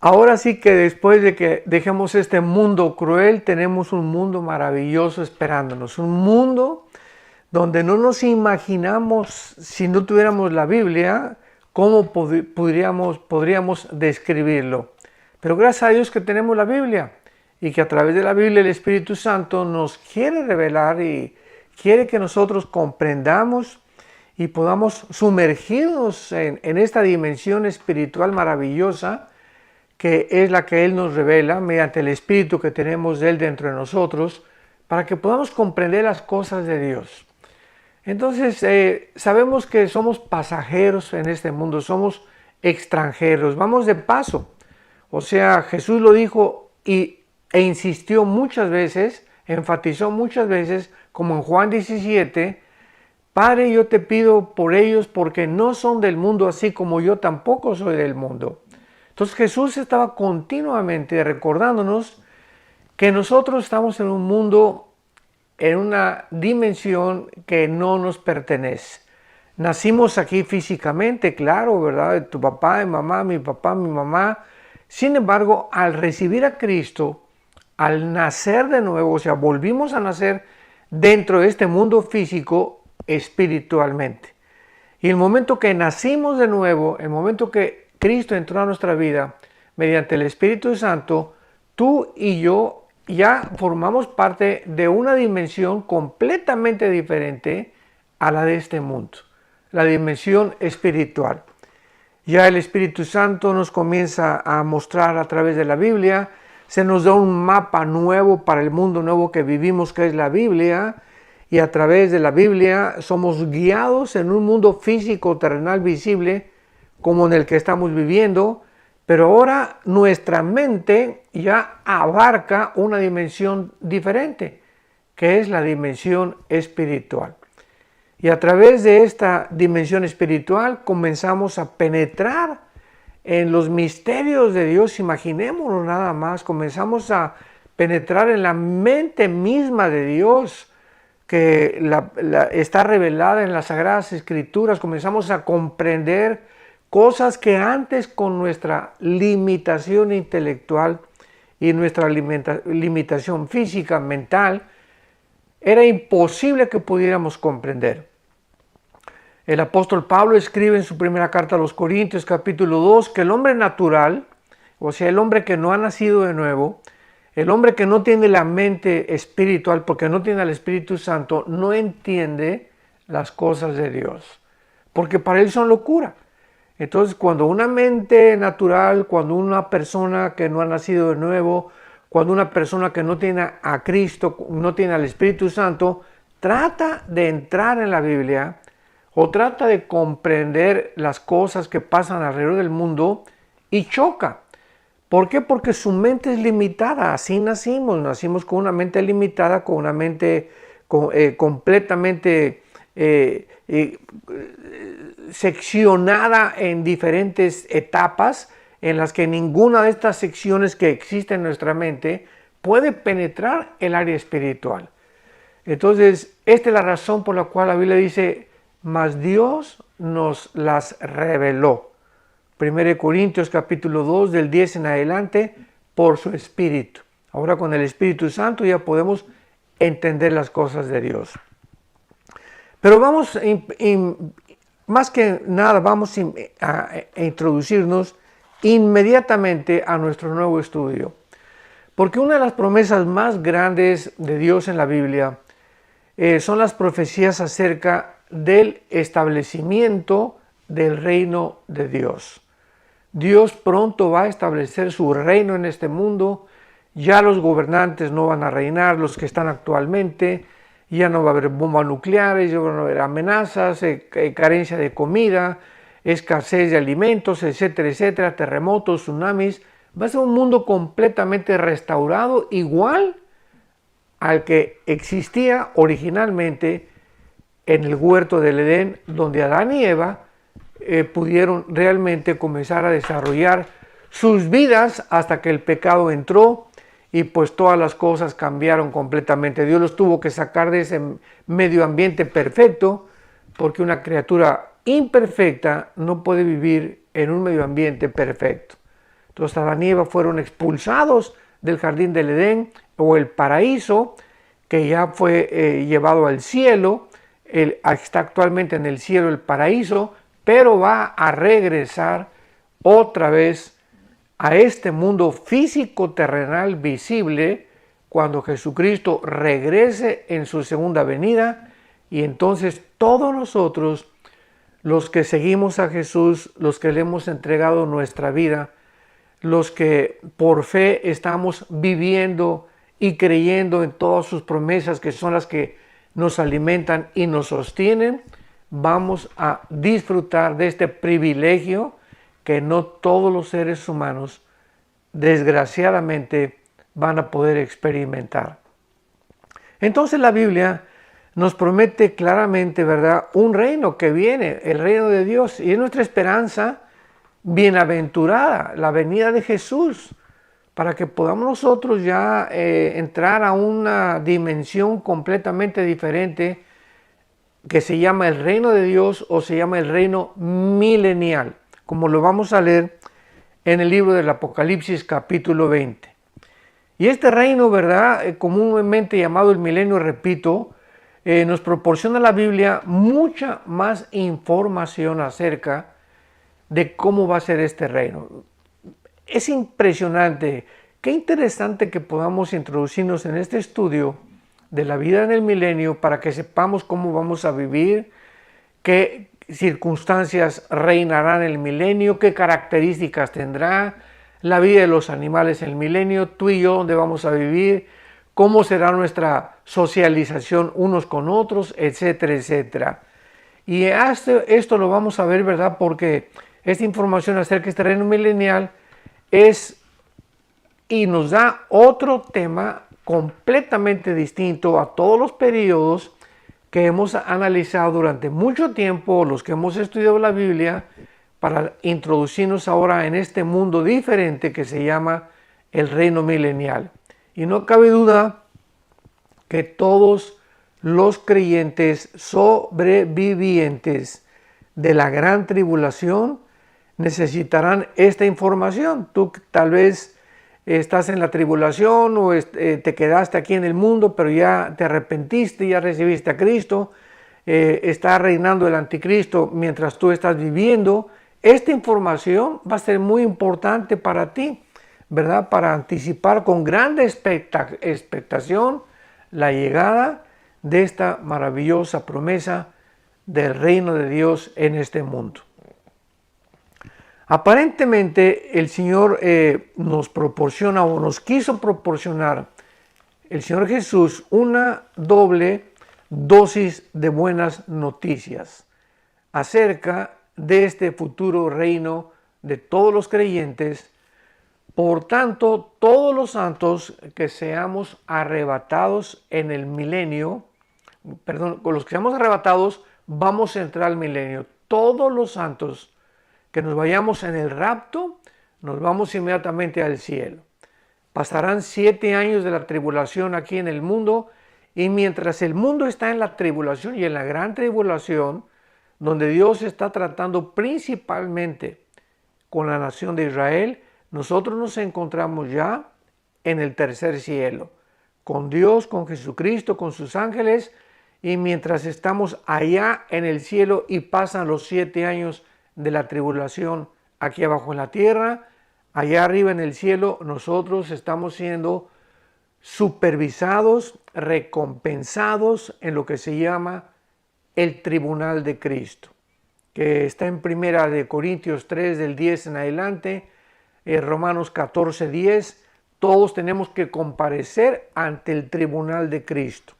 Ahora sí que después de que dejemos este mundo cruel, tenemos un mundo maravilloso esperándonos. Un mundo donde no nos imaginamos, si no tuviéramos la Biblia, cómo podríamos describirlo. Pero gracias a Dios que tenemos la Biblia y que a través de la Biblia el Espíritu Santo nos quiere revelar y quiere que nosotros comprendamos y podamos sumergirnos en esta dimensión espiritual maravillosa que es la que Él nos revela mediante el Espíritu que tenemos de Él dentro de nosotros, para que podamos comprender las cosas de Dios. Entonces, sabemos que somos pasajeros en este mundo, somos extranjeros, vamos de paso. O sea, Jesús lo dijo e insistió muchas veces, enfatizó muchas veces, como en Juan 17, Padre, yo te pido por ellos porque no son del mundo así como yo tampoco soy del mundo. Entonces Jesús estaba continuamente recordándonos que nosotros estamos en un mundo, en una dimensión que no nos pertenece. Nacimos aquí físicamente, claro, ¿verdad? De tu papá y mamá, mi papá, mi mamá. Sin embargo, al recibir a Cristo, al nacer de nuevo, o sea, volvimos a nacer dentro de este mundo físico espiritualmente. Y el momento que nacimos de nuevo, el momento que Cristo entró a nuestra vida mediante el Espíritu Santo, tú y yo ya formamos parte de una dimensión completamente diferente a la de este mundo, la dimensión espiritual. Ya el Espíritu Santo nos comienza a mostrar a través de la Biblia, se nos da un mapa nuevo para el mundo nuevo que vivimos, que es la Biblia, y a través de la Biblia somos guiados en un mundo físico, terrenal, visible, como en el que estamos viviendo, pero ahora nuestra mente ya abarca una dimensión diferente, que es la dimensión espiritual. Y a través de esta dimensión espiritual comenzamos a penetrar en los misterios de Dios, imaginémonos nada más, comenzamos a penetrar en la mente misma de Dios, que está revelada en las Sagradas Escrituras, comenzamos a comprender cosas que antes con nuestra limitación intelectual y nuestra limitación física, mental, era imposible que pudiéramos comprender. El apóstol Pablo escribe en su primera carta a los Corintios, capítulo 2, que el hombre natural, o sea, el hombre que no ha nacido de nuevo, el hombre que no tiene la mente espiritual, porque no tiene al Espíritu Santo, no entiende las cosas de Dios, porque para él son locura. Entonces, cuando una mente natural, cuando una persona que no ha nacido de nuevo, cuando una persona que no tiene a Cristo, no tiene al Espíritu Santo, trata de entrar en la Biblia o trata de comprender las cosas que pasan alrededor del mundo y choca. ¿Por qué? Porque su mente es limitada, así nacimos con una mente limitada, con una mente completamente seccionada en diferentes etapas en las que ninguna de estas secciones que existen en nuestra mente puede penetrar el área espiritual. Entonces, esta es la razón por la cual la Biblia dice, mas Dios nos las reveló. 1 Corintios capítulo 2 del 10 en adelante, por su Espíritu. Ahora con el Espíritu Santo ya podemos entender las cosas de Dios. Pero vamos, más que nada, vamos a introducirnos inmediatamente a nuestro nuevo estudio. Porque una de las promesas más grandes de Dios en la Biblia son las profecías acerca del establecimiento del reino de Dios. Dios pronto va a establecer su reino en este mundo. Ya los gobernantes no van a reinar, los que están actualmente. Ya no va a haber bombas nucleares, ya no va a haber amenazas, carencia de comida, escasez de alimentos, etcétera, etcétera, terremotos, tsunamis. Va a ser un mundo completamente restaurado, igual al que existía originalmente en el huerto del Edén, donde Adán y Eva pudieron realmente comenzar a desarrollar sus vidas hasta que el pecado entró y pues todas las cosas cambiaron completamente. Dios los tuvo que sacar de ese medio ambiente perfecto, porque una criatura imperfecta no puede vivir en un medio ambiente perfecto. Entonces Adán y Eva fueron expulsados del jardín del Edén o el paraíso, que ya fue llevado al cielo. Está actualmente en el cielo el paraíso, pero va a regresar otra vez a este mundo físico terrenal visible cuando Jesucristo regrese en su segunda venida, y entonces todos nosotros, los que seguimos a Jesús, los que le hemos entregado nuestra vida, los que por fe estamos viviendo y creyendo en todas sus promesas, que son las que nos alimentan y nos sostienen, vamos a disfrutar de este privilegio que no todos los seres humanos, desgraciadamente, van a poder experimentar. Entonces la Biblia nos promete claramente, ¿verdad?, un reino que viene, el reino de Dios, y es nuestra esperanza bienaventurada, la venida de Jesús, para que podamos nosotros ya entrar a una dimensión completamente diferente que se llama el reino de Dios o se llama el reino milenial, como lo vamos a leer en el libro del Apocalipsis capítulo 20. Y este reino, ¿verdad?, comúnmente llamado el milenio, repito, nos proporciona la Biblia mucha más información acerca de cómo va a ser este reino. Es impresionante, qué interesante que podamos introducirnos en este estudio de la vida en el milenio para que sepamos cómo vamos a vivir, qué circunstancias reinarán en el milenio, qué características tendrá la vida de los animales en el milenio, tú y yo, dónde vamos a vivir, cómo será nuestra socialización unos con otros, etcétera, etcétera. Y esto lo vamos a ver, ¿verdad?, porque esta información acerca de este reino milenial y nos da otro tema completamente distinto a todos los periodos que hemos analizado durante mucho tiempo, los que hemos estudiado la Biblia, para introducirnos ahora en este mundo diferente que se llama el reino milenial. Y no cabe duda que todos los creyentes sobrevivientes de la gran tribulación necesitarán esta información. Tú tal vez estás en la tribulación o te quedaste aquí en el mundo, pero ya te arrepentiste, ya recibiste a Cristo, está reinando el anticristo mientras tú estás viviendo. Esta información va a ser muy importante para ti, ¿verdad?, para anticipar con grande expectación la llegada de esta maravillosa promesa del reino de Dios en este mundo. Aparentemente el Señor nos proporciona o nos quiso proporcionar, el Señor Jesús, una doble dosis de buenas noticias acerca de este futuro reino de todos los creyentes. Por tanto, todos los santos que seamos arrebatados en el milenio, con los que seamos arrebatados, vamos a entrar al milenio. Todos los santos que nos vayamos en el rapto, nos vamos inmediatamente al cielo. Pasarán 7 años de la tribulación aquí en el mundo, y mientras el mundo está en la tribulación y en la gran tribulación, donde Dios está tratando principalmente con la nación de Israel, nosotros nos encontramos ya en el tercer cielo, con Dios, con Jesucristo, con sus ángeles, y mientras estamos allá en el cielo y pasan los 7 años de la tribulación aquí abajo en la tierra, allá arriba en el cielo nosotros estamos siendo supervisados, recompensados en lo que se llama el tribunal de Cristo, que está en 1 Corintios 3 del 10 en adelante, Romanos 14, 10, todos tenemos que comparecer ante el tribunal de Cristo.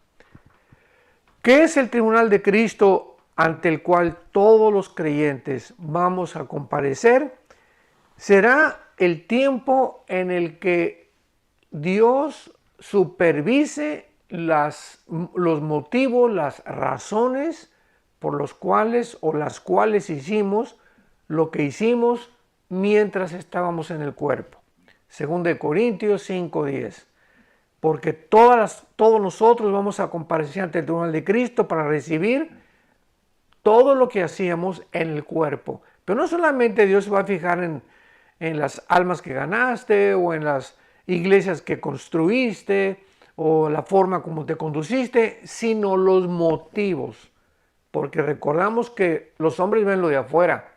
¿Qué es el tribunal de Cristo ante el cual todos los creyentes vamos a comparecer? Será el tiempo en el que Dios supervise los motivos, las razones por los cuales o las cuales hicimos lo que hicimos mientras estábamos en el cuerpo. 2 Corintios 5:10. Porque todos nosotros vamos a comparecer ante el tribunal de Cristo para recibir todo lo que hacíamos en el cuerpo. Pero no solamente Dios se va a fijar en las almas que ganaste o en las iglesias que construiste o la forma como te conduciste, sino los motivos. Porque recordamos que los hombres ven lo de afuera,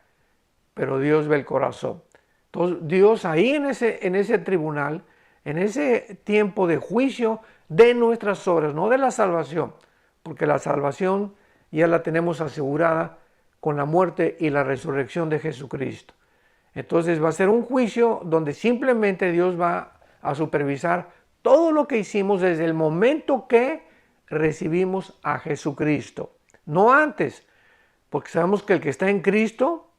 pero Dios ve el corazón. Entonces Dios ahí en ese tribunal, en ese tiempo de juicio de nuestras obras, no de la salvación, porque la salvación ya la tenemos asegurada con la muerte y la resurrección de Jesucristo. Entonces va a ser un juicio donde simplemente Dios va a supervisar todo lo que hicimos desde el momento que recibimos a Jesucristo. No antes, porque sabemos que el que está en Cristo,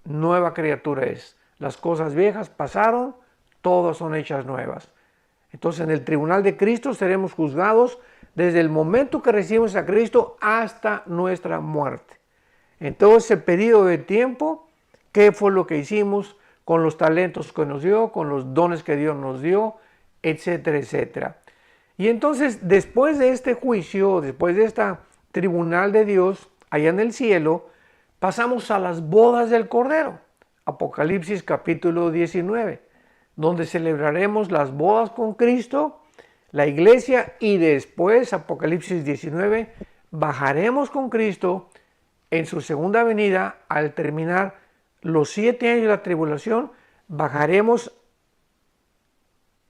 nueva criatura es. Las cosas viejas pasaron, todas son hechas nuevas. Entonces en el tribunal de Cristo seremos juzgados desde el momento que recibimos a Cristo hasta nuestra muerte. En todo ese periodo de tiempo, ¿qué fue lo que hicimos con los talentos que nos dio, con los dones que Dios nos dio, etcétera, etcétera? Y entonces, después de este juicio, después de este tribunal de Dios, allá en el cielo, pasamos a las bodas del Cordero. Apocalipsis capítulo 19, donde celebraremos las bodas con Cristo, la iglesia, y después, Apocalipsis 19, bajaremos con Cristo en su segunda venida. Al terminar los 7 años de la tribulación, bajaremos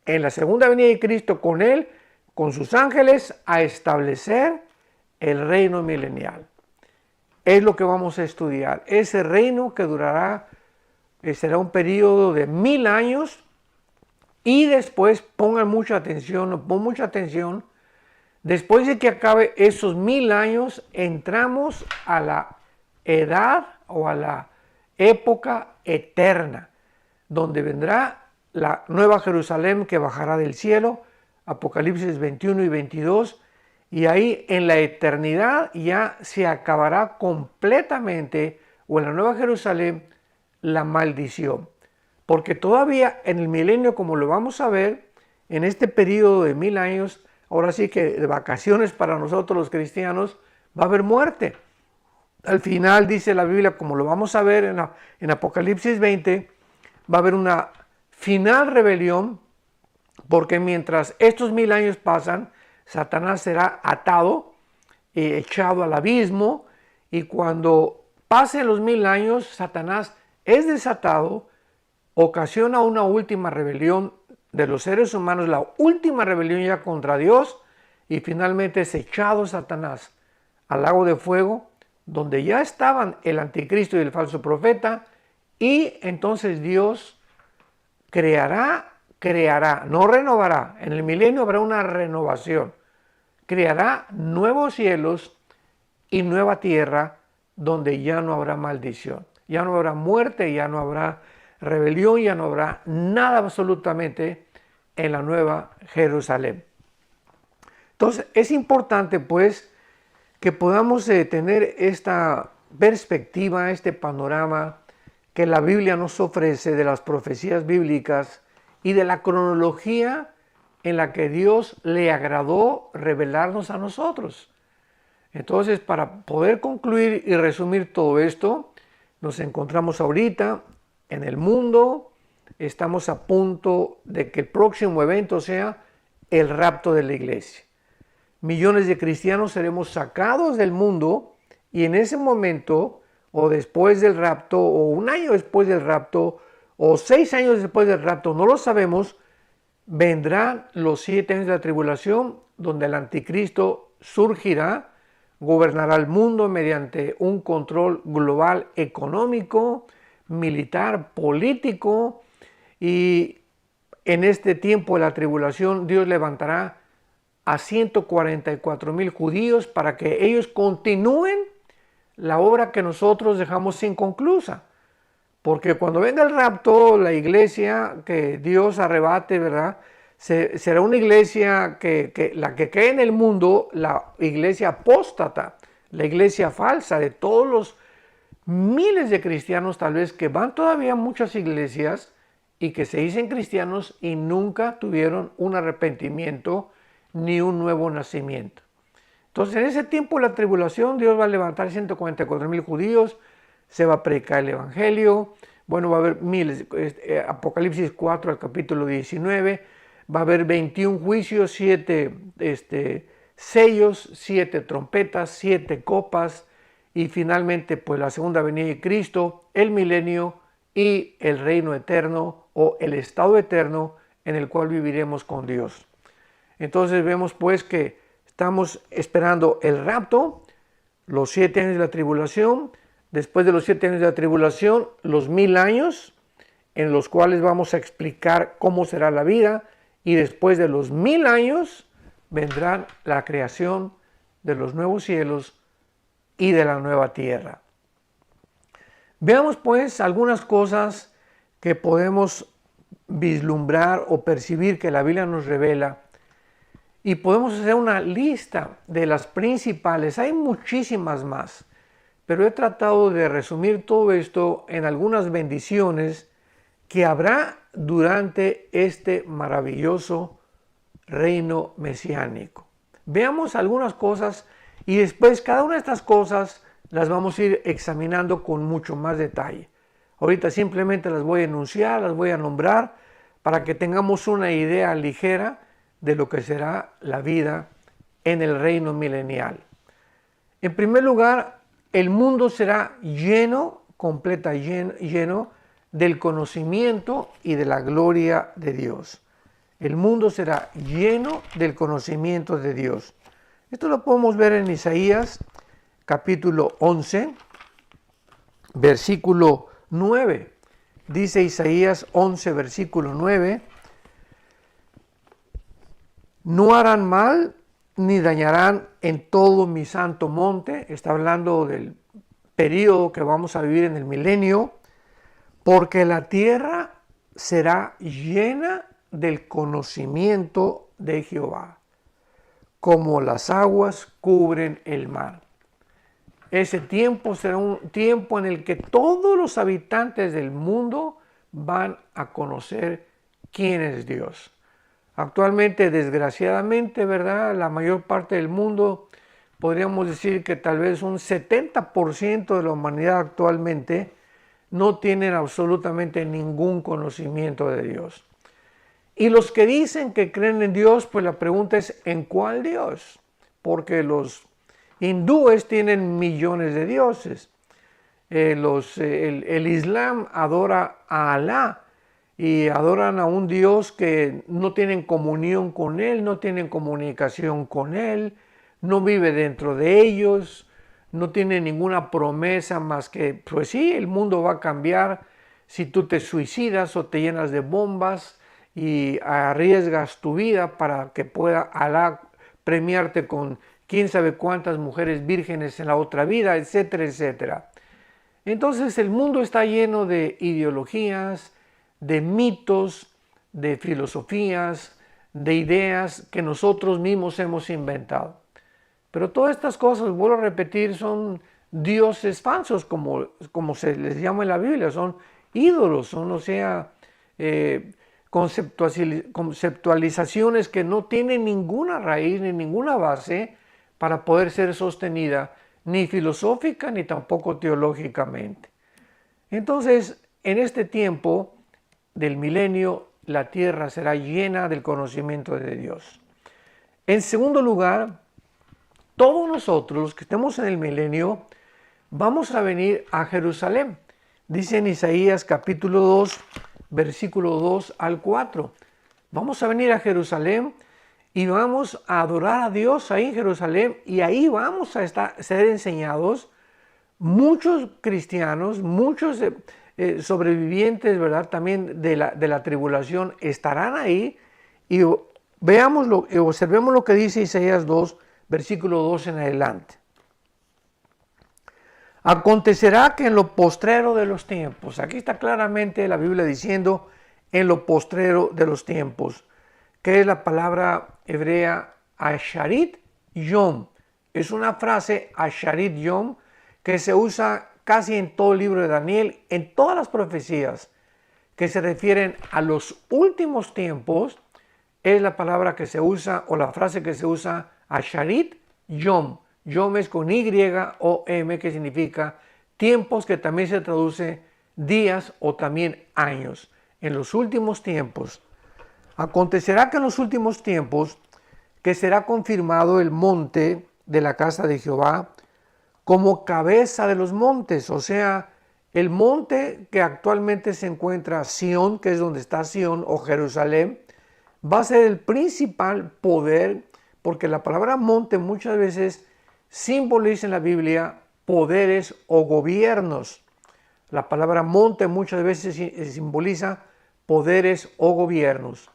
en la segunda venida de Cristo con Él, con sus ángeles, a establecer el reino milenial. Es lo que vamos a estudiar. Ese reino que durará, será un periodo de 1000 años. Y después, pongan mucha atención, después de que acabe esos 1000 años, entramos a la edad o a la época eterna, donde vendrá la nueva Jerusalén que bajará del cielo, Apocalipsis 21 y 22, y ahí en la eternidad ya se acabará completamente, o en la nueva Jerusalén, la maldición. Porque todavía en el milenio, como lo vamos a ver, en este periodo de 1000 años, ahora sí que de vacaciones para nosotros los cristianos, va a haber muerte. Al final dice la Biblia, como lo vamos a ver en Apocalipsis 20, va a haber una final rebelión, porque mientras estos 1000 años pasan, Satanás será atado, echado al abismo, y cuando pasen los 1000 años, Satanás es desatado, ocasiona una última rebelión de los seres humanos, la última rebelión ya contra Dios, y finalmente es echado Satanás al lago de fuego, donde ya estaban el anticristo y el falso profeta, y entonces Dios creará, no renovará. En el milenio habrá una renovación. Creará nuevos cielos y nueva tierra, donde ya no habrá maldición, ya no habrá muerte, ya no habrá rebelión, ya no habrá nada absolutamente en la nueva Jerusalén. Entonces es importante pues que podamos tener esta perspectiva, este panorama que la Biblia nos ofrece de las profecías bíblicas y de la cronología en la que Dios le agradó revelarnos a nosotros. Entonces, para poder concluir y resumir todo esto, nos encontramos ahorita en el mundo, estamos a punto de que el próximo evento sea el rapto de la iglesia. Millones de cristianos seremos sacados del mundo, y en ese momento, o después del rapto, o un año después del rapto, o 6 años después del rapto, no lo sabemos, vendrán los 7 años de la tribulación, donde el anticristo surgirá, gobernará el mundo mediante un control global económico, militar, político, y en este tiempo de la tribulación Dios levantará a 144,000 judíos para que ellos continúen la obra que nosotros dejamos inconclusa. Porque cuando venga el rapto, la iglesia que Dios arrebate, ¿verdad?, será una iglesia la que cree en el mundo, la iglesia apóstata, la iglesia falsa, de todos los miles de cristianos tal vez que van todavía a muchas iglesias y que se dicen cristianos y nunca tuvieron un arrepentimiento ni un nuevo nacimiento. Entonces en ese tiempo de la tribulación Dios va a levantar 144,000 judíos, se va a predicar el evangelio, Bueno, va a haber miles, Apocalipsis 4 al capítulo 19, va a haber 21 juicios, 7 sellos, 7 trompetas, 7 copas, y finalmente pues la segunda venida de Cristo, el milenio y el reino eterno o el estado eterno en el cual viviremos con Dios. Entonces vemos pues que estamos esperando el rapto, los 7 años de la tribulación, después de los 7 años de la tribulación, los 1000 años, en los cuales vamos a explicar cómo será la vida, y después de los 1000 años vendrá la creación de los nuevos cielos y de la nueva tierra. Veamos pues algunas cosas que podemos vislumbrar o percibir que la Biblia nos revela, y podemos hacer una lista de las principales. Hay muchísimas más, pero he tratado de resumir todo esto en algunas bendiciones que habrá durante este maravilloso reino mesiánico. Veamos algunas cosas y después cada una de estas cosas las vamos a ir examinando con mucho más detalle. Ahorita simplemente las voy a enunciar, las voy a nombrar para que tengamos una idea ligera de lo que será la vida en el reino milenial. En primer lugar, el mundo será lleno del conocimiento y de la gloria de Dios. El mundo será lleno del conocimiento de Dios. Esto lo podemos ver en Isaías capítulo 11, versículo 9. Dice Isaías 11, versículo 9: no harán mal ni dañarán en todo mi santo monte. Está hablando del periodo que vamos a vivir en el milenio, porque la tierra será llena del conocimiento de Jehová, como las aguas cubren el mar. Ese tiempo será un tiempo en el que todos los habitantes del mundo van a conocer quién es Dios. Actualmente, desgraciadamente, ¿verdad?, la mayor parte del mundo, podríamos decir que tal vez un 70% de la humanidad actualmente no tienen absolutamente ningún conocimiento de Dios. Y los que dicen que creen en Dios, pues la pregunta es, ¿en cuál Dios? Porque los hindúes tienen millones de dioses. El Islam adora a Alá y adoran a un Dios que no tienen comunión con Él, no tienen comunicación con Él, no vive dentro de ellos, no tiene ninguna promesa más que, pues sí, el mundo va a cambiar si tú te suicidas o te llenas de bombas y arriesgas tu vida para que pueda Alá premiarte con quién sabe cuántas mujeres vírgenes en la otra vida, etcétera, etcétera. Entonces el mundo está lleno de ideologías, de mitos, de filosofías, de ideas que nosotros mismos hemos inventado. Pero todas estas cosas, vuelvo a repetir, son dioses falsos, como se les llama en la Biblia, son ídolos, son, o sea, conceptualizaciones que no tienen ninguna raíz ni ninguna base para poder ser sostenida, ni filosófica ni tampoco teológicamente. Entonces, en este tiempo del milenio, la tierra será llena del conocimiento de Dios. En segundo lugar, todos nosotros, los que estemos en el milenio, vamos a venir a Jerusalén. Dice en Isaías capítulo 2, versículo 2 al 4. Vamos a venir a Jerusalén y vamos a adorar a Dios ahí en Jerusalén, y ahí vamos a ser enseñados. Muchos cristianos, muchos sobrevivientes, ¿verdad?, también de la tribulación estarán ahí, y observemos lo que dice Isaías 2, versículo 2 en adelante. Acontecerá que en lo postrero de los tiempos, aquí está claramente la Biblia diciendo en lo postrero de los tiempos, que es la palabra hebrea Asharit Yom. Es una frase Asharit Yom que se usa casi en todo el libro de Daniel, en todas las profecías que se refieren a los últimos tiempos. Es la palabra que se usa, o la frase que se usa, Asharit Yom. Yom es con Y-O-M, que significa tiempos, que también se traduce días o también años. En los últimos tiempos. Acontecerá que en los últimos tiempos que será confirmado el monte de la casa de Jehová como cabeza de los montes, o sea, el monte que actualmente se encuentra Sión, que es donde está Sión o Jerusalén, va a ser el principal poder, porque la palabra monte muchas veces simboliza en la Biblia poderes o gobiernos. La palabra monte muchas veces simboliza poderes o gobiernos.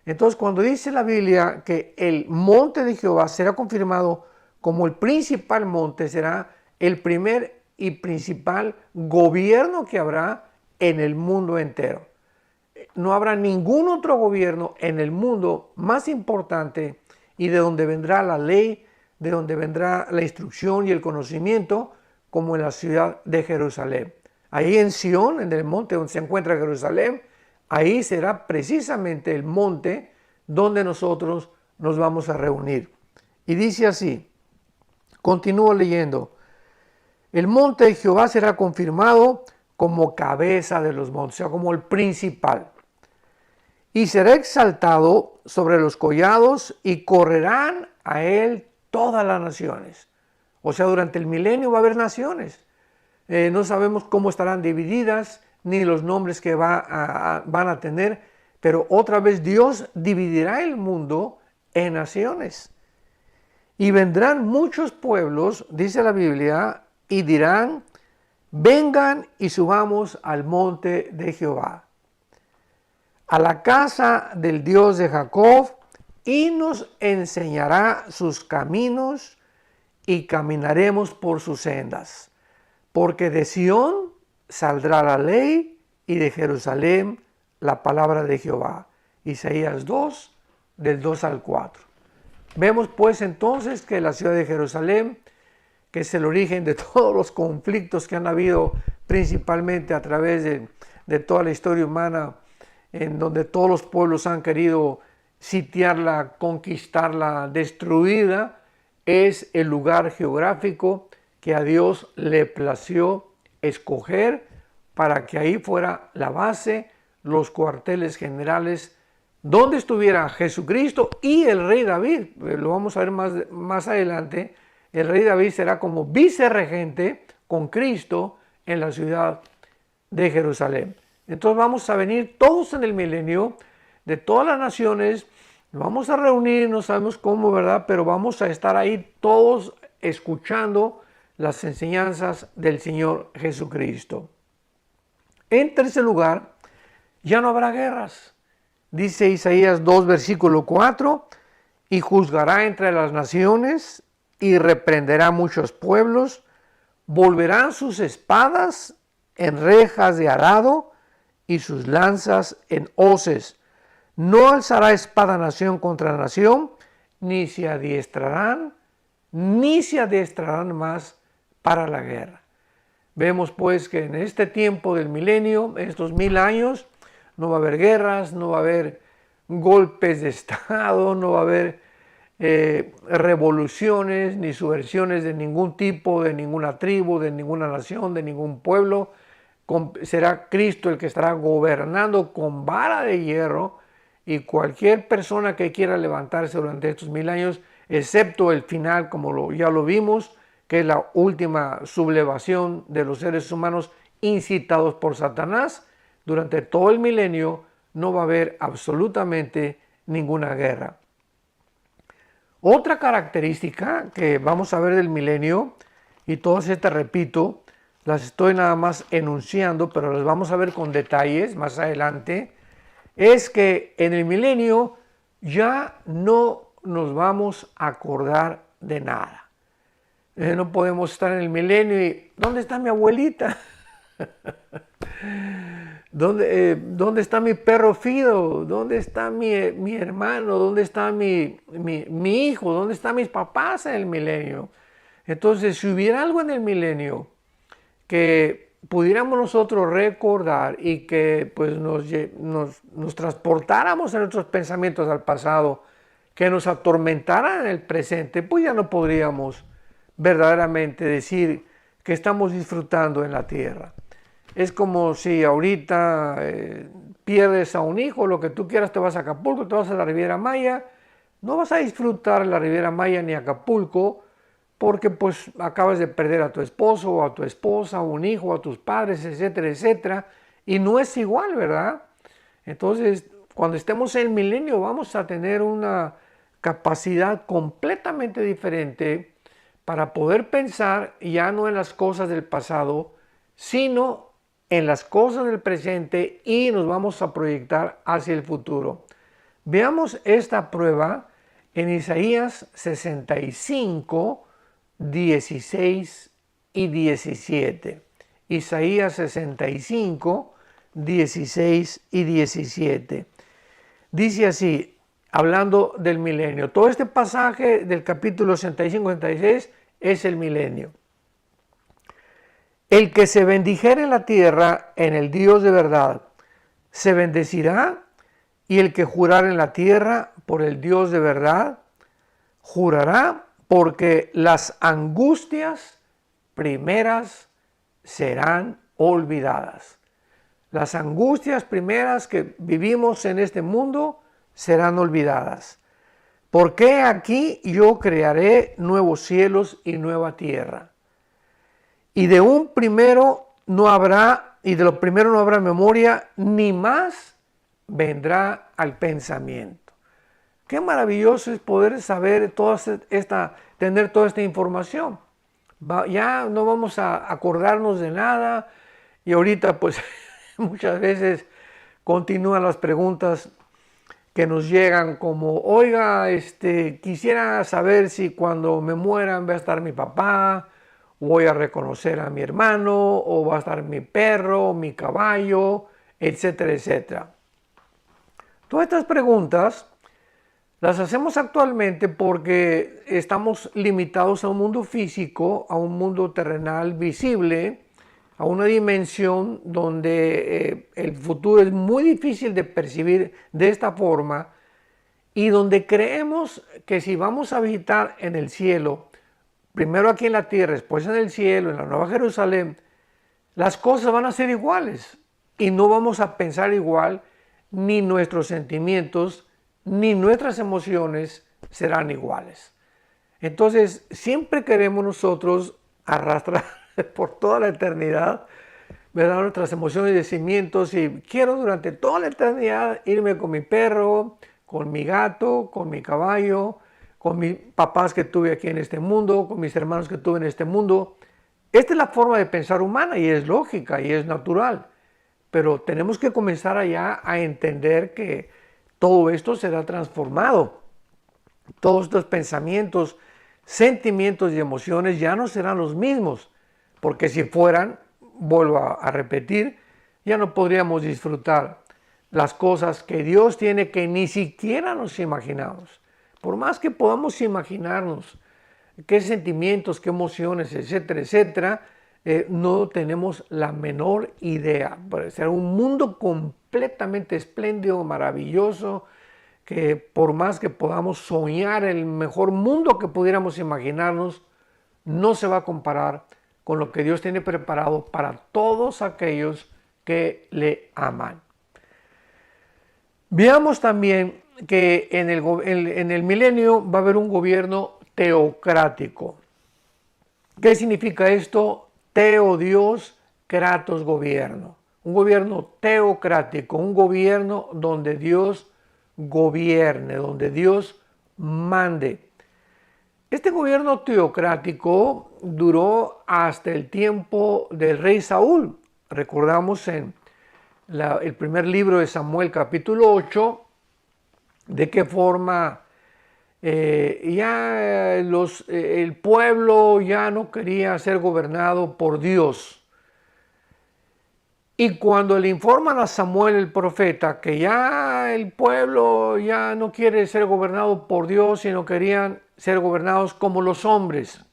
Entonces, cuando dice la Biblia que el monte de Jehová será confirmado como el principal monte, será el primer y principal gobierno que habrá en el mundo entero. No habrá ningún otro gobierno en el mundo más importante y de donde vendrá la ley, de donde vendrá la instrucción y el conocimiento, como en la ciudad de Jerusalén. Ahí en Sión, en el monte donde se encuentra Jerusalén, ahí será precisamente el monte donde nosotros nos vamos a reunir. Y dice así, continúo leyendo, el monte de Jehová será confirmado como cabeza de los montes, o sea, como el principal. Y será exaltado sobre los collados y correrán a él todas las naciones. O sea, durante el milenio va a haber naciones. No sabemos cómo estarán divididas, ni los nombres que van a tener, pero otra vez Dios dividirá el mundo en naciones. Y vendrán muchos pueblos, dice la Biblia, y dirán, vengan y subamos al monte de Jehová, a la casa del Dios de Jacob, y nos enseñará sus caminos, y caminaremos por sus sendas. Porque de Sión saldrá la ley, y de Jerusalén la palabra de Jehová. Isaías 2, del 2 al 4. Vemos pues entonces que la ciudad de Jerusalén, que es el origen de todos los conflictos que han habido principalmente a través de toda la historia humana, en donde todos los pueblos han querido sitiarla, conquistarla, destruirla, es el lugar geográfico que a Dios le plació escoger para que ahí fuera la base, los cuarteles generales, donde estuviera Jesucristo y el rey David. Lo vamos a ver más adelante. El rey David será como vicerregente con Cristo en la ciudad de Jerusalén. Entonces vamos a venir todos en el milenio de todas las naciones, vamos a reunir, no sabemos cómo, ¿verdad? Pero vamos a estar ahí todos escuchando las enseñanzas del Señor Jesucristo. En tercer lugar, ya no habrá guerras. Dice Isaías 2, versículo 4, y juzgará entre las naciones y reprenderá muchos pueblos, volverán sus espadas en rejas de arado y sus lanzas en hoces. No alzará espada nación contra nación, ni se adiestrarán más para la guerra. Vemos pues que en este tiempo del milenio, en estos 1000 años, no va a haber guerras, no va a haber golpes de Estado, no va a haber revoluciones ni subversiones de ningún tipo, de ninguna tribu, de ninguna nación, de ningún pueblo. Será Cristo el que estará gobernando con vara de hierro, y cualquier persona que quiera levantarse durante estos 1000 años, excepto el final, como ya lo vimos, que es la última sublevación de los seres humanos incitados por Satanás, durante todo el milenio no va a haber absolutamente ninguna guerra. Otra característica que vamos a ver del milenio, y todas estas, repito, las estoy nada más enunciando, pero las vamos a ver con detalles más adelante, es que en el milenio ya no nos vamos a acordar de nada. No podemos estar en el milenio y ¿dónde está mi abuelita? ¿Dónde está mi perro Fido? ¿Dónde está mi hermano? ¿Dónde está mi hijo? ¿Dónde están mis papás en el milenio? Entonces, si hubiera algo en el milenio que pudiéramos nosotros recordar y que pues nos transportáramos en nuestros pensamientos al pasado, que nos atormentaran en el presente, pues ya no podríamos verdaderamente decir que estamos disfrutando en la tierra. Es como si ahorita pierdes a un hijo, lo que tú quieras, te vas a Acapulco, te vas a la Riviera Maya, no vas a disfrutar la Riviera Maya ni Acapulco porque pues acabas de perder a tu esposo o a tu esposa, o un hijo, o a tus padres, etcétera, etcétera, y no es igual, ¿verdad? Entonces, cuando estemos en el milenio vamos a tener una capacidad completamente diferente para poder pensar ya no en las cosas del pasado, sino en las cosas del presente y nos vamos a proyectar hacia el futuro. Veamos esta prueba en Isaías 65, 16 y 17. Isaías 65, 16 y 17. Dice así, hablando del milenio. Todo este pasaje del capítulo 65 y 66 es el milenio. El que se bendijere en la tierra en el Dios de verdad, se bendecirá, y el que jurar en la tierra por el Dios de verdad, jurará, porque las angustias primeras serán olvidadas. Las angustias primeras que vivimos en este mundo serán olvidadas. Porque aquí yo crearé nuevos cielos y nueva tierra. Y de un primero no habrá, y de lo primero no habrá memoria, ni más vendrá al pensamiento. Qué maravilloso es poder saber tener toda esta información. Ya no vamos a acordarnos de nada, y ahorita pues muchas veces continúan las preguntas que nos llegan como, oiga, quisiera saber si cuando me mueran va a estar mi papá, voy a reconocer a mi hermano, o va a estar mi perro, mi caballo, etcétera, etcétera. Todas estas preguntas las hacemos actualmente porque estamos limitados a un mundo físico, a un mundo terrenal visible, a una dimensión donde el futuro es muy difícil de percibir de esta forma, y donde creemos que si vamos a habitar en el cielo, primero aquí en la tierra, después en el cielo, en la Nueva Jerusalén, las cosas van a ser iguales y no vamos a pensar igual, ni nuestros sentimientos ni nuestras emociones serán iguales. Entonces siempre queremos nosotros arrastrar por toda la eternidad, ¿verdad?, nuestras emociones y sentimientos, y quiero durante toda la eternidad irme con mi perro, con mi gato, con mi caballo, con mis papás que tuve aquí en este mundo, con mis hermanos que tuve en este mundo. Esta es la forma de pensar humana y es lógica y es natural, pero tenemos que comenzar allá a entender que todo esto será transformado. Todos estos pensamientos, sentimientos y emociones ya no serán los mismos, porque si fueran, vuelvo a repetir, ya no podríamos disfrutar las cosas que Dios tiene que ni siquiera nos imaginamos. Por más que podamos imaginarnos qué sentimientos, qué emociones, etcétera, etcétera, no tenemos la menor idea. Será un mundo completamente espléndido, maravilloso, que por más que podamos soñar el mejor mundo que pudiéramos imaginarnos, no se va a comparar con lo que Dios tiene preparado para todos aquellos que le aman. Veamos también que en el milenio va a haber un gobierno teocrático. ¿Qué significa esto? Teo, Dios, kratos, gobierno. Un gobierno teocrático, un gobierno donde Dios gobierne, donde Dios mande. Este gobierno teocrático duró hasta el tiempo del rey Saúl. Recordamos en el primer libro de Samuel, capítulo 8, de qué forma el pueblo ya no quería ser gobernado por Dios. Y cuando le informan a Samuel el profeta que ya el pueblo ya no quiere ser gobernado por Dios, sino querían ser gobernados como los hombres,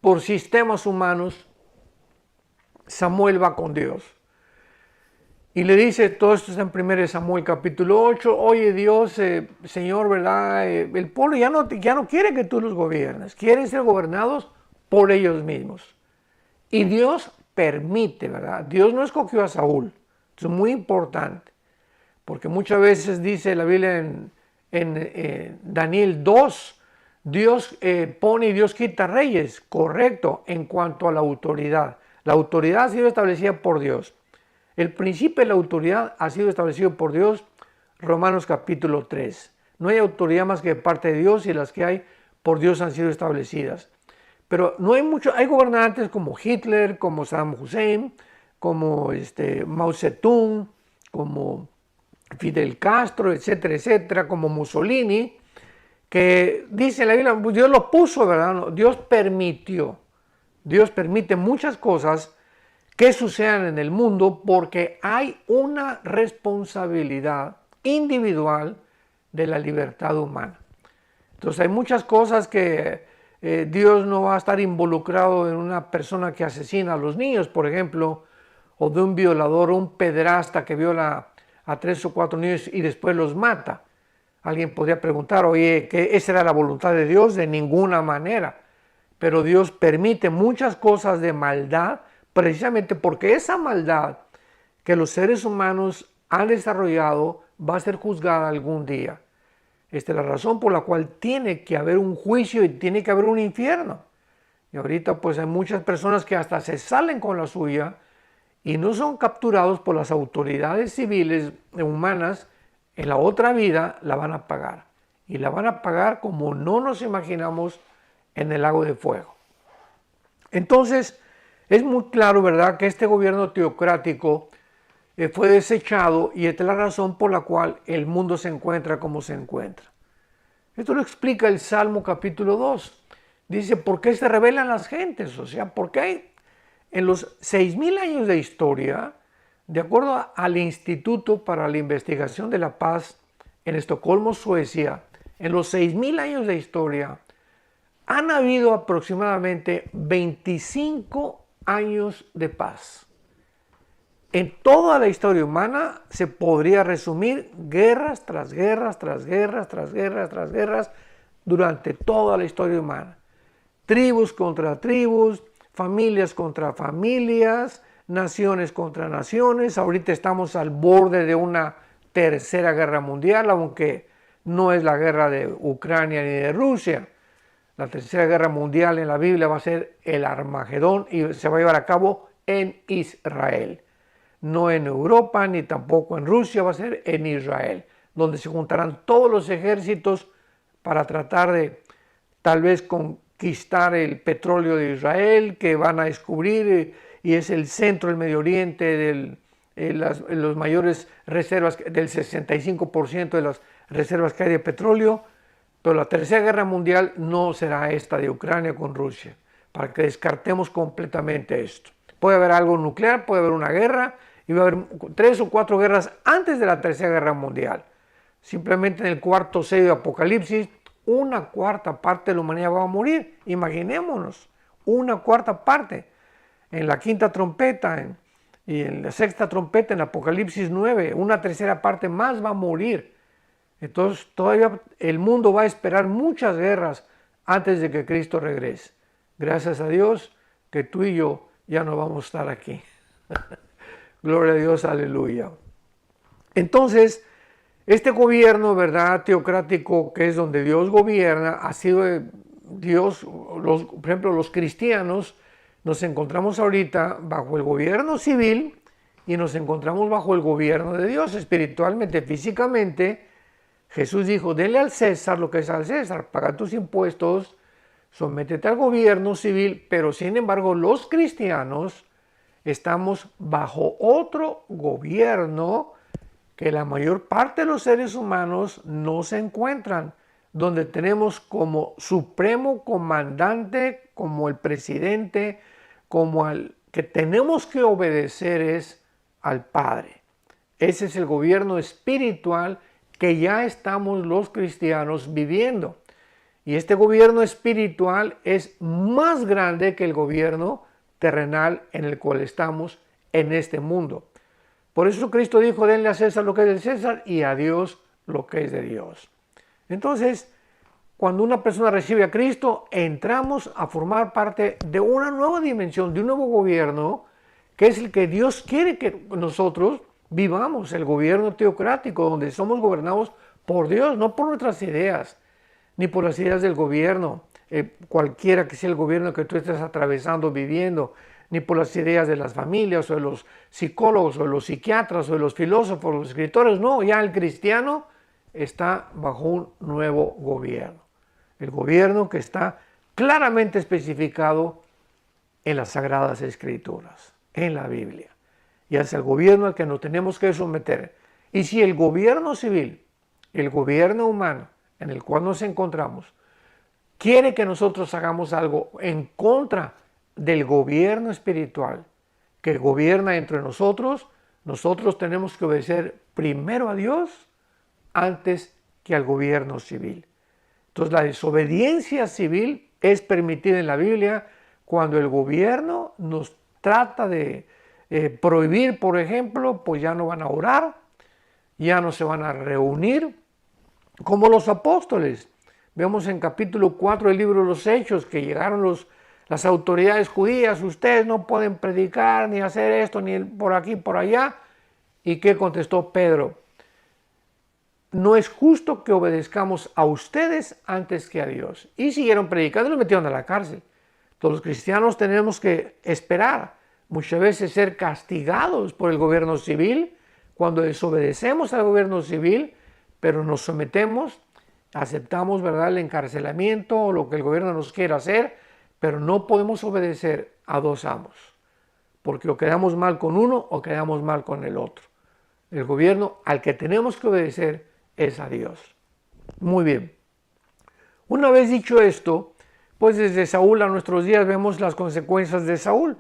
por sistemas humanos, Samuel va con Dios. Y le dice, todo esto está en 1 Samuel capítulo 8, oye Dios, Señor, ¿verdad? El pueblo ya no quiere que tú los gobiernes, quieren ser gobernados por ellos mismos. Y Dios permite, ¿verdad? Dios no escogió a Saúl. Eso es muy importante, porque muchas veces dice la Biblia en Daniel 2, Dios pone y Dios quita reyes, correcto, en cuanto a la autoridad. La autoridad ha sido establecida por Dios. El principio de la autoridad ha sido establecido por Dios, Romanos capítulo 3. No hay autoridad más que de parte de Dios y las que hay por Dios han sido establecidas. Pero no hay mucho, hay gobernantes como Hitler, como Saddam Hussein, como Mao Zedong, como Fidel Castro, etcétera, etcétera, como Mussolini, que dice la Biblia, pues Dios lo puso, ¿verdad? No, Dios permitió. Dios permite muchas cosas que sucedan en el mundo porque hay una responsabilidad individual de la libertad humana. Entonces hay muchas cosas que Dios no va a estar involucrado en una persona que asesina a los niños, por ejemplo, o de un violador o un pederasta que viola a 3 o 4 niños y después los mata. Alguien podría preguntar, oye, ¿que esa era la voluntad de Dios? De ninguna manera. Pero Dios permite muchas cosas de maldad precisamente porque esa maldad que los seres humanos han desarrollado va a ser juzgada algún día. Esta es la razón por la cual tiene que haber un juicio y tiene que haber un infierno. Y ahorita pues hay muchas personas que hasta se salen con la suya y no son capturados por las autoridades civiles humanas. En la otra vida la van a pagar. Y la van a pagar como no nos imaginamos en el lago de fuego. Entonces, es muy claro, ¿verdad?, que este gobierno teocrático fue desechado y esta es la razón por la cual el mundo se encuentra como se encuentra. Esto lo explica el Salmo capítulo 2. Dice, ¿por qué se rebelan las gentes? O sea, ¿por qué en los 6,000 años de historia, de acuerdo al Instituto para la Investigación de la Paz en Estocolmo, Suecia, en los 6,000 años de historia, han habido aproximadamente 25 años de paz? En toda la historia humana se podría resumir guerras tras guerras, tras guerras, tras guerras, tras guerras, durante toda la historia humana. Tribus contra tribus, familias contra familias, naciones contra naciones. Ahorita estamos al borde de una tercera guerra mundial, aunque no es la guerra de Ucrania ni de Rusia. La tercera guerra mundial en la Biblia va a ser el Armagedón y se va a llevar a cabo en Israel. No en Europa ni tampoco en Rusia, va a ser en Israel, donde se juntarán todos los ejércitos para tratar de tal vez conquistar el petróleo de Israel, que van a descubrir, y es el centro del Medio Oriente, los mayores reservas, del 65% de las reservas que hay de petróleo. Pero la tercera guerra mundial no será esta de Ucrania con Rusia, para que descartemos completamente esto. Puede haber algo nuclear, puede haber una guerra, y va a haber 3 o 4 guerras antes de la tercera guerra mundial. Simplemente en el cuarto sello de Apocalipsis, una cuarta parte de la humanidad va a morir. Imaginémonos, una cuarta parte. En la quinta trompeta y en la sexta trompeta, en Apocalipsis 9, una tercera parte más va a morir. Entonces todavía el mundo va a esperar muchas guerras antes de que Cristo regrese. Gracias a Dios que tú y yo ya no vamos a estar aquí. Gloria a Dios, aleluya. Entonces, este gobierno, ¿verdad?, teocrático, que es donde Dios gobierna, ha sido Dios, por ejemplo, los cristianos, nos encontramos ahorita bajo el gobierno civil y nos encontramos bajo el gobierno de Dios espiritualmente, físicamente. Jesús dijo, denle al César lo que es al César, paga tus impuestos, sométete al gobierno civil, pero sin embargo los cristianos estamos bajo otro gobierno que la mayor parte de los seres humanos no se encuentran, donde tenemos como supremo comandante, como el presidente, como al que tenemos que obedecer es al Padre. Ese es el gobierno espiritual que ya estamos los cristianos viviendo. Y este gobierno espiritual es más grande que el gobierno terrenal en el cual estamos en este mundo. Por eso Cristo dijo, denle a César lo que es del César y a Dios lo que es de Dios. Entonces, cuando una persona recibe a Cristo, entramos a formar parte de una nueva dimensión, de un nuevo gobierno que es el que Dios quiere que nosotros vivamos, el gobierno teocrático, donde somos gobernados por Dios, no por nuestras ideas, ni por las ideas del gobierno, cualquiera que sea el gobierno que tú estés atravesando, viviendo, ni por las ideas de las familias, o de los psicólogos, o de los psiquiatras, o de los filósofos, o los escritores. No, ya el cristiano está bajo un nuevo gobierno. El gobierno que está claramente especificado en las Sagradas Escrituras, en la Biblia. Y es el gobierno al que nos tenemos que someter. Y si el gobierno civil, el gobierno humano en el cual nos encontramos, quiere que nosotros hagamos algo en contra del gobierno espiritual que gobierna entre nosotros, nosotros tenemos que obedecer primero a Dios antes que al gobierno civil. Entonces la desobediencia civil es permitida en la Biblia cuando el gobierno nos trata de prohibir, por ejemplo, pues ya no van a orar, ya no se van a reunir, como los apóstoles. Vemos en capítulo 4 del libro de los Hechos que llegaron las autoridades judías, ustedes no pueden predicar, ni hacer esto, ni por aquí, por allá. ¿Y qué contestó Pedro? No es justo que obedezcamos a ustedes antes que a Dios. Y siguieron predicando y los metieron a la cárcel. Todos los cristianos tenemos que esperar, muchas veces ser castigados por el gobierno civil, cuando desobedecemos al gobierno civil, pero nos sometemos, aceptamos, ¿verdad?, el encarcelamiento o lo que el gobierno nos quiera hacer, pero no podemos obedecer a dos amos, porque o quedamos mal con uno o quedamos mal con el otro. El gobierno al que tenemos que obedecer es a Dios. Muy bien. Una vez dicho esto, pues desde Saúl a nuestros días vemos las consecuencias de Saúl.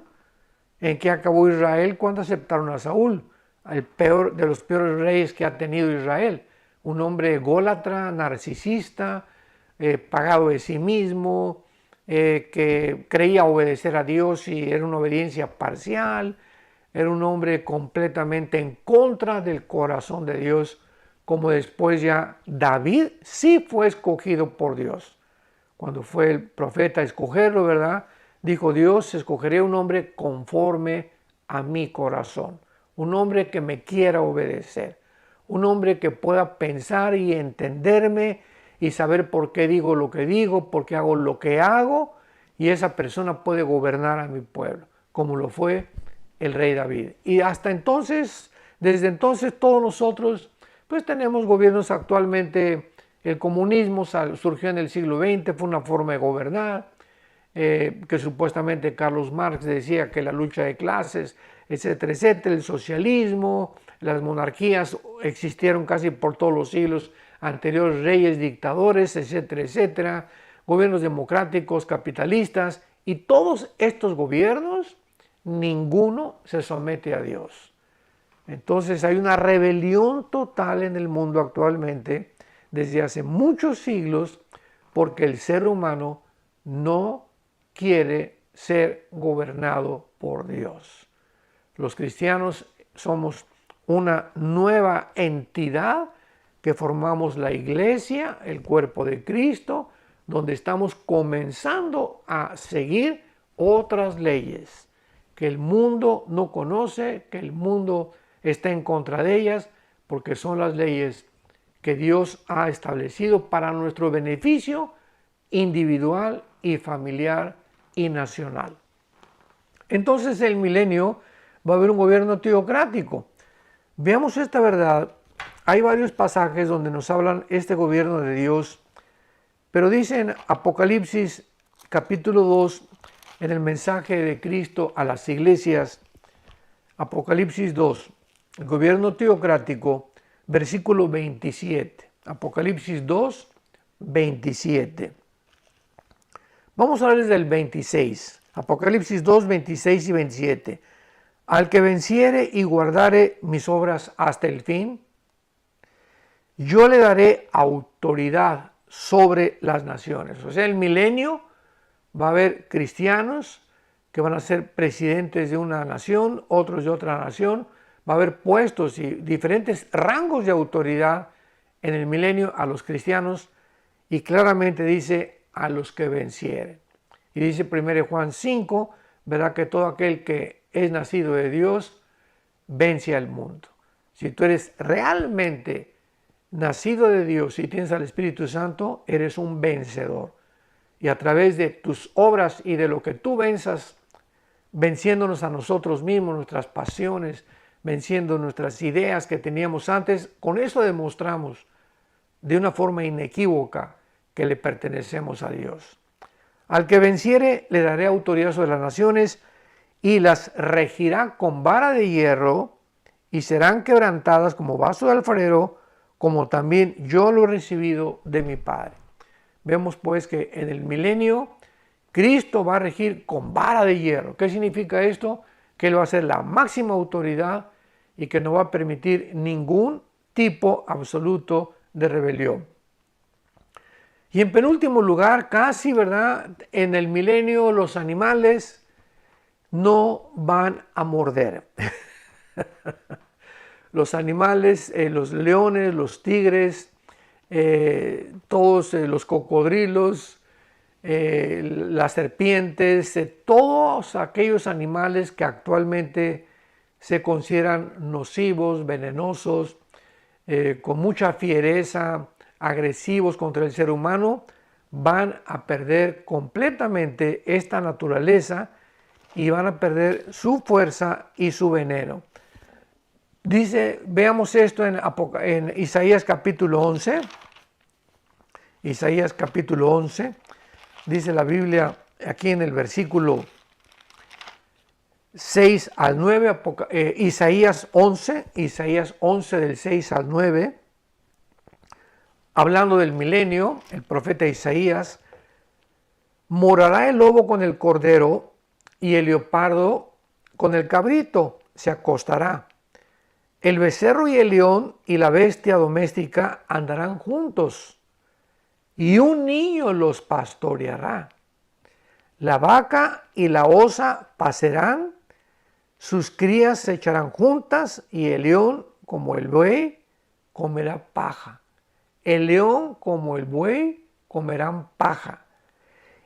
¿En qué acabó Israel cuando aceptaron a Saúl? El peor de los peores reyes que ha tenido Israel. Un hombre ególatra, narcisista, pagado de sí mismo, que creía obedecer a Dios y era una obediencia parcial. Era un hombre completamente en contra del corazón de Dios, como después ya David sí fue escogido por Dios. Cuando fue el profeta a escogerlo, ¿verdad? Dijo Dios, escogeré un hombre conforme a mi corazón. Un hombre que me quiera obedecer. Un hombre que pueda pensar y entenderme y saber por qué digo lo que digo, por qué hago lo que hago. Y esa persona puede gobernar a mi pueblo, como lo fue el rey David. Y hasta entonces, desde entonces todos nosotros, pues tenemos gobiernos actualmente. El comunismo surgió en el siglo XX, fue una forma de gobernar, que supuestamente Carlos Marx decía que la lucha de clases, etcétera, etcétera. El socialismo, las monarquías existieron casi por todos los siglos anteriores, reyes, dictadores, etcétera, etcétera, gobiernos democráticos, capitalistas, y todos estos gobiernos, ninguno se somete a Dios. Entonces hay una rebelión total en el mundo actualmente, desde hace muchos siglos, porque el ser humano no quiere ser gobernado por Dios. Los cristianos somos una nueva entidad que formamos la iglesia, el cuerpo de Cristo, donde estamos comenzando a seguir otras leyes que el mundo no conoce, que el mundo está en contra de ellas, porque son las leyes que Dios ha establecido para nuestro beneficio individual y familiar y nacional. Entonces el milenio va a haber un gobierno teocrático. Veamos esta verdad. Hay varios pasajes donde nos hablan este gobierno de Dios, pero dice en Apocalipsis capítulo 2, en el mensaje de Cristo a las iglesias, Apocalipsis 2, el gobierno teocrático, versículo 27, Apocalipsis 2, 27. Vamos a ver desde el 26, Apocalipsis 2, 26 y 27. Al que venciere y guardare mis obras hasta el fin, yo le daré autoridad sobre las naciones. O sea, el milenio va a haber cristianos que van a ser presidentes de una nación, otros de otra nación. Va a haber puestos y diferentes rangos de autoridad en el milenio a los cristianos, y claramente dice a los que vencieren. Y dice 1 Juan 5, ¿verdad?, que todo aquel que es nacido de Dios, vence al mundo. Si tú eres realmente nacido de Dios y tienes al Espíritu Santo, eres un vencedor. Y a través de tus obras y de lo que tú venzas, venciéndonos a nosotros mismos, nuestras pasiones, venciendo nuestras ideas que teníamos antes, con eso demostramos de una forma inequívoca que le pertenecemos a Dios. Al que venciere le daré autoridad sobre las naciones y las regirá con vara de hierro y serán quebrantadas como vaso de alfarero, como también yo lo he recibido de mi Padre. Vemos pues que en el milenio Cristo va a regir con vara de hierro. ¿Qué significa esto? Que Él va a ser la máxima autoridad y que no va a permitir ningún tipo absoluto de rebelión. Y en penúltimo lugar, casi, ¿verdad? En el milenio los animales no van a morder. Los animales, los leones, los tigres, todos los cocodrilos, las serpientes, todos aquellos animales que actualmente se consideran nocivos, venenosos, con mucha fiereza, agresivos contra el ser humano, van a perder completamente esta naturaleza y van a perder su fuerza y su veneno. Dice, veamos esto en Isaías capítulo 11. Isaías capítulo 11, dice la Biblia aquí en el versículo 6 al 9, Isaías 11 del 6 al 9, hablando del milenio, el profeta Isaías: morará el lobo con el cordero y el leopardo con el cabrito se acostará. El becerro y el león y la bestia doméstica andarán juntos, y un niño los pastoreará. La vaca y la osa pasarán, sus crías se echarán juntas, y el león, como el buey, comerá paja. El león, como el buey, comerán paja.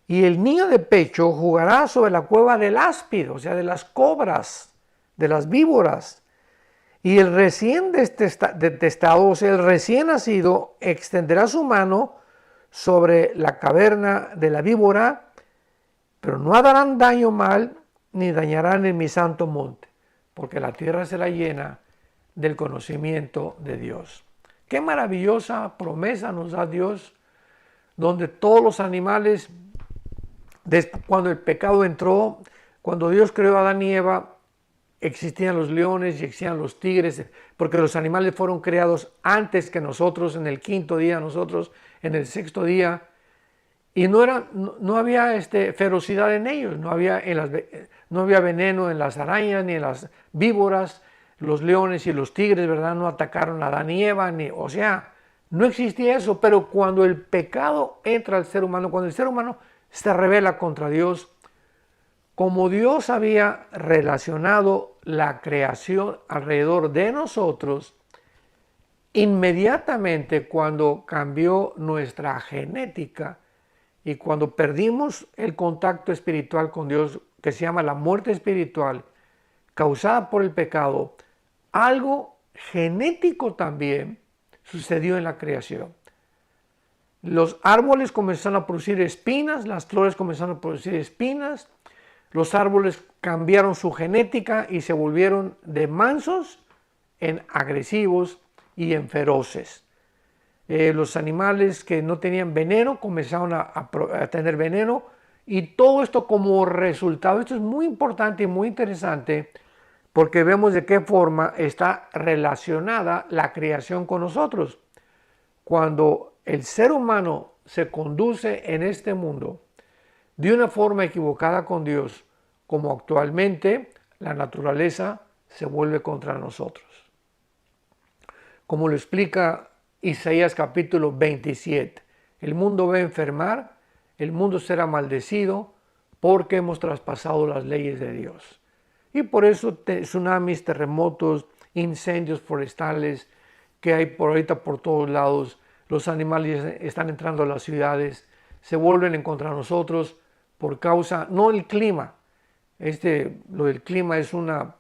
Y el niño de pecho jugará sobre la cueva del áspid, o sea, de las cobras, de las víboras. Y el recién detestado, o sea, el recién nacido, extenderá su mano sobre la caverna de la víbora, pero no harán daño mal, ni dañarán en mi santo monte, porque la tierra será llena del conocimiento de Dios. Qué maravillosa promesa nos da Dios, donde todos los animales, cuando el pecado entró, cuando Dios creó a Adán y Eva, existían los leones y existían los tigres, porque los animales fueron creados antes que nosotros, en el quinto día, nosotros en el sexto día, y no había ferocidad en ellos, no había veneno en las arañas ni en las víboras. Los leones y los tigres, ¿verdad?, no atacaron a Adán y Eva, o sea, no existía eso. Pero cuando el pecado entra al ser humano, cuando el ser humano se rebela contra Dios, como Dios había relacionado la creación alrededor de nosotros, inmediatamente cuando cambió nuestra genética y cuando perdimos el contacto espiritual con Dios, que se llama la muerte espiritual, causada por el pecado, algo genético también sucedió en la creación. Los árboles comenzaron a producir espinas, las flores comenzaron a producir espinas, los árboles cambiaron su genética y se volvieron de mansos en agresivos y en feroces. Los animales que no tenían veneno comenzaron a tener veneno, y todo esto como resultado. Esto es muy importante y muy interesante, porque vemos de qué forma está relacionada la creación con nosotros. Cuando el ser humano se conduce en este mundo de una forma equivocada con Dios, como actualmente, la naturaleza se vuelve contra nosotros. Como lo explica Isaías capítulo 27, el mundo va a enfermar, el mundo será maldecido porque hemos traspasado las leyes de Dios. Y por eso tsunamis, terremotos, incendios forestales que hay por ahorita por todos lados, los animales están entrando a las ciudades, se vuelven en contra de nosotros por causa, no el clima, Lo del clima es una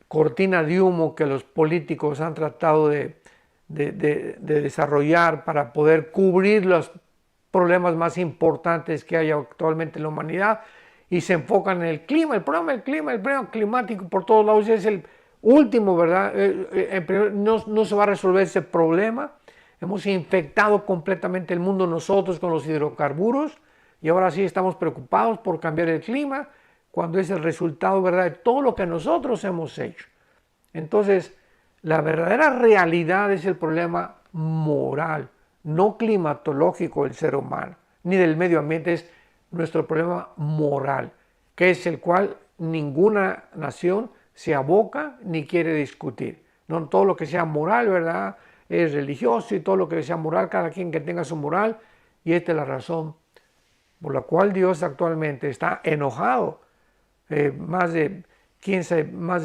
cortina de humo que los políticos han tratado de desarrollar para poder cubrir los problemas más importantes que hay actualmente en la humanidad, y se enfocan en el clima, el problema climático por todos lados es el último, ¿verdad? No se va a resolver ese problema. Hemos infectado completamente el mundo nosotros con los hidrocarburos y ahora sí estamos preocupados por cambiar el clima, cuando es el resultado, ¿verdad?, de todo lo que nosotros hemos hecho. Entonces, la verdadera realidad es el problema moral, no climatológico del ser humano, ni del medio ambiente, es nuestro problema moral, que es el cual ninguna nación se aboca ni quiere discutir. No todo lo que sea moral, ¿verdad?, es religioso, y todo lo que sea moral, cada quien que tenga su moral, y esta es la razón por la cual Dios actualmente está enojado. Más de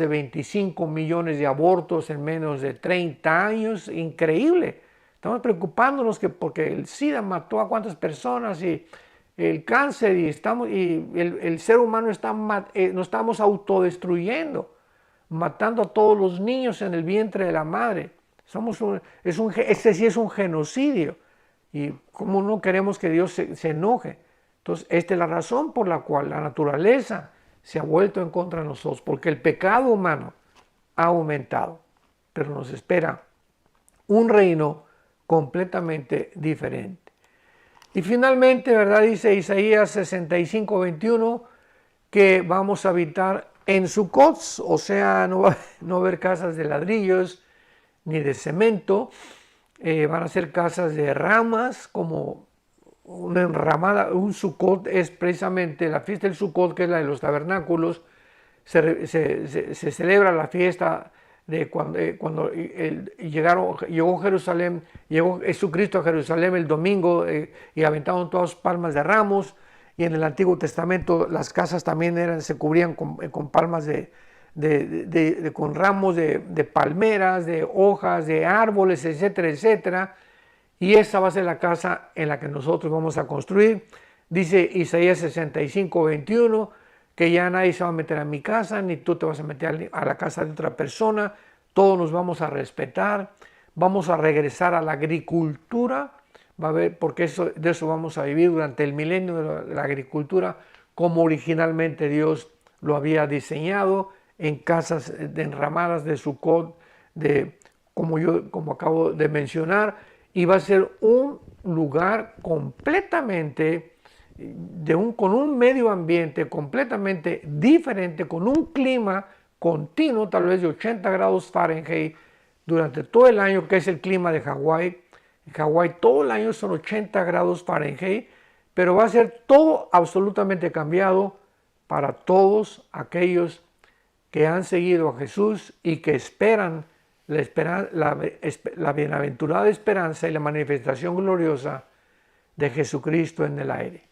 25 millones de abortos en menos de 30 años, increíble. Estamos preocupándonos porque el SIDA mató a cuántas personas, y el cáncer, y el ser humano nos estamos autodestruyendo, matando a todos los niños en el vientre de la madre. Este sí es un genocidio, y cómo no queremos que Dios se enoje. Entonces, esta es la razón por la cual la naturaleza se ha vuelto en contra de nosotros, porque el pecado humano ha aumentado, pero nos espera un reino completamente diferente. Y finalmente, ¿verdad?, dice Isaías 65, 21, que vamos a habitar en Sucot, o sea, no va a haber casas de ladrillos ni de cemento, van a ser casas de ramas, como una enramada. Un Sucot es precisamente la fiesta del Sucot, que es la de los tabernáculos. Se celebra la fiesta de cuando llegó Jerusalén, llegó Jesucristo a Jerusalén el domingo, y aventaron todas palmas de ramos. Y en el Antiguo Testamento las casas también se cubrían con palmas con ramos de palmeras, de hojas, de árboles, etcétera, etcétera. Y esa va a ser la casa en la que nosotros vamos a construir. Dice Isaías 65, 21, que ya nadie se va a meter a mi casa, ni tú te vas a meter a la casa de otra persona. Todos nos vamos a respetar. Vamos a regresar a la agricultura, porque de eso vamos a vivir durante el milenio de la agricultura, como originalmente Dios lo había diseñado, en casas enramadas de Sucot, como acabo de mencionar. Y va a ser un lugar completamente con un medio ambiente completamente diferente, con un clima continuo, tal vez de 80 grados Fahrenheit durante todo el año, que es el clima de Hawái. En Hawái todo el año son 80 grados Fahrenheit, pero va a ser todo absolutamente cambiado para todos aquellos que han seguido a Jesús y que esperan la bienaventurada esperanza y la manifestación gloriosa de Jesucristo en el aire.